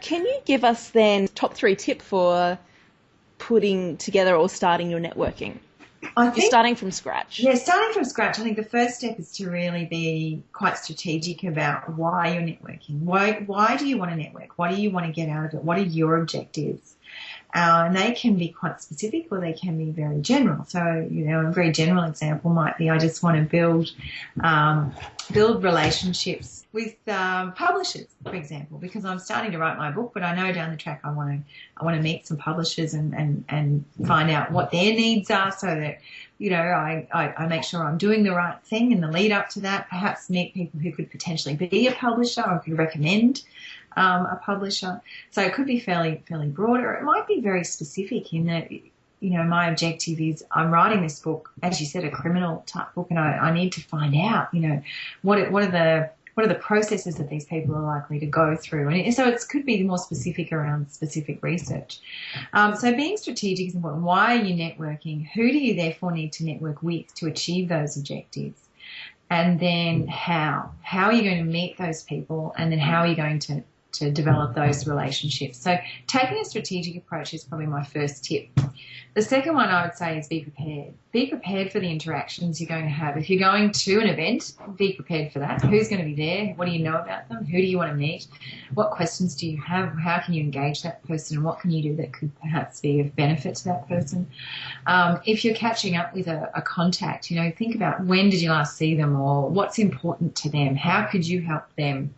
can you give us then top 3 tip for putting together or starting your networking? I think, you're starting from scratch. Yeah, starting from scratch. I think the first step is to really be quite strategic about why you're networking. Why do you want to network? What do you want to get out of it? What are your objectives? And they can be quite specific or they can be very general. So, a very general example might be I just want to build relationships with publishers, for example, because I'm starting to write my book, but I know down the track I want to meet some publishers and find out what their needs are so that, I make sure I'm doing the right thing in the lead up to that, perhaps meet people who could potentially be a publisher or could recommend a publisher. So it could be fairly broad, or it might be very specific in that, my objective is I'm writing this book, as you said, a criminal type book, and I need to find out, what are the processes that these people are likely to go through. And so it could be more specific around specific research. So being strategic is important. Why are you networking? Who do you therefore need to network with to achieve those objectives? And then how? How are you going to meet those people? And then how are you going to develop those relationships? So taking a strategic approach is probably my first tip. The second one I would say is be prepared. Be prepared for the interactions you're going to have. If you're going to an event, be prepared for that. Who's going to be there? What do you know about them? Who do you want to meet? What questions do you have? How can you engage that person? And what can you do that could perhaps be of benefit to that person? If you're catching up with a contact, think about when did you last see them or what's important to them? How could you help them?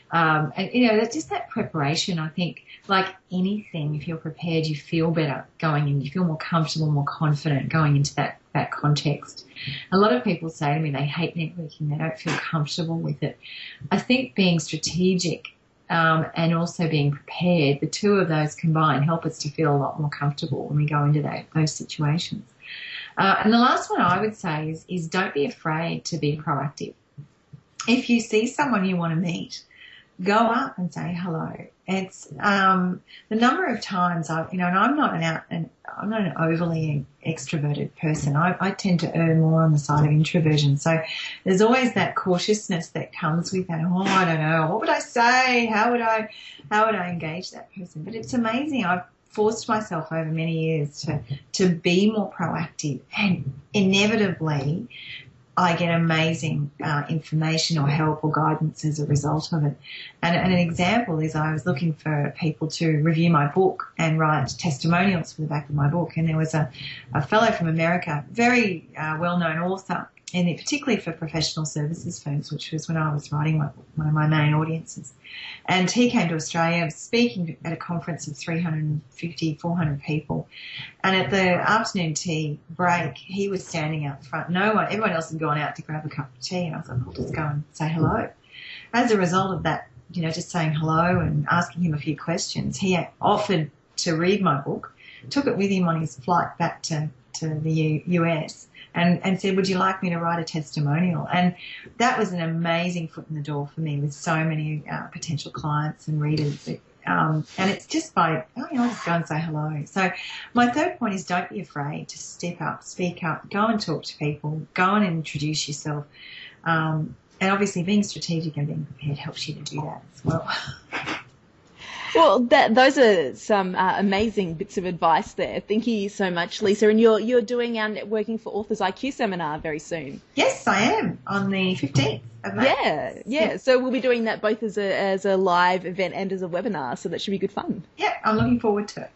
And that's just that preparation. I think, like anything, if you're prepared, you feel better going in. You feel more comfortable, more confident going into that context. A lot of people say to me they hate networking. They don't feel comfortable with it. I think being strategic and also being prepared, the two of those combined help us to feel a lot more comfortable when we go into those situations. And the last one I would say is don't be afraid to be proactive. If you see someone you want to meet, go up and say hello. It's the number of times and I'm not an overly extroverted person. I tend to err more on the side of introversion. So there's always that cautiousness that comes with that. Oh, I don't know. What would I say? How would I engage that person? But it's amazing. I've forced myself over many years to be more proactive, and inevitably I get amazing information or help or guidance as a result of it. And an example is I was looking for people to review my book and write testimonials for the back of my book. And there was a fellow from America, very well-known author, and particularly for professional services firms, which was when I was writing my book, one of my main audiences. And he came to Australia, was speaking at a conference of 350, 400 people. And at the afternoon tea break, he was standing out front. Everyone else had gone out to grab a cup of tea. And I was like, I'll just go and say hello. As a result of that, just saying hello and asking him a few questions, he offered to read my book, took it with him on his flight back to the US. And said, would you like me to write a testimonial? And that was an amazing foot in the door for me with so many potential clients and readers. And it's just by, I'll just go and say hello. So my third point is don't be afraid to step up, speak up, go and talk to people, go and introduce yourself. And obviously being strategic and being prepared helps you to do that as well. Well, those are some amazing bits of advice there. Thank you so much, Lisa. And you're doing our Networking for Authors IQ seminar very soon. Yes, I am, on the 15th of May. Yeah. So we'll be doing that both as a live event and as a webinar, so that should be good fun. Yeah, I'm looking forward to it.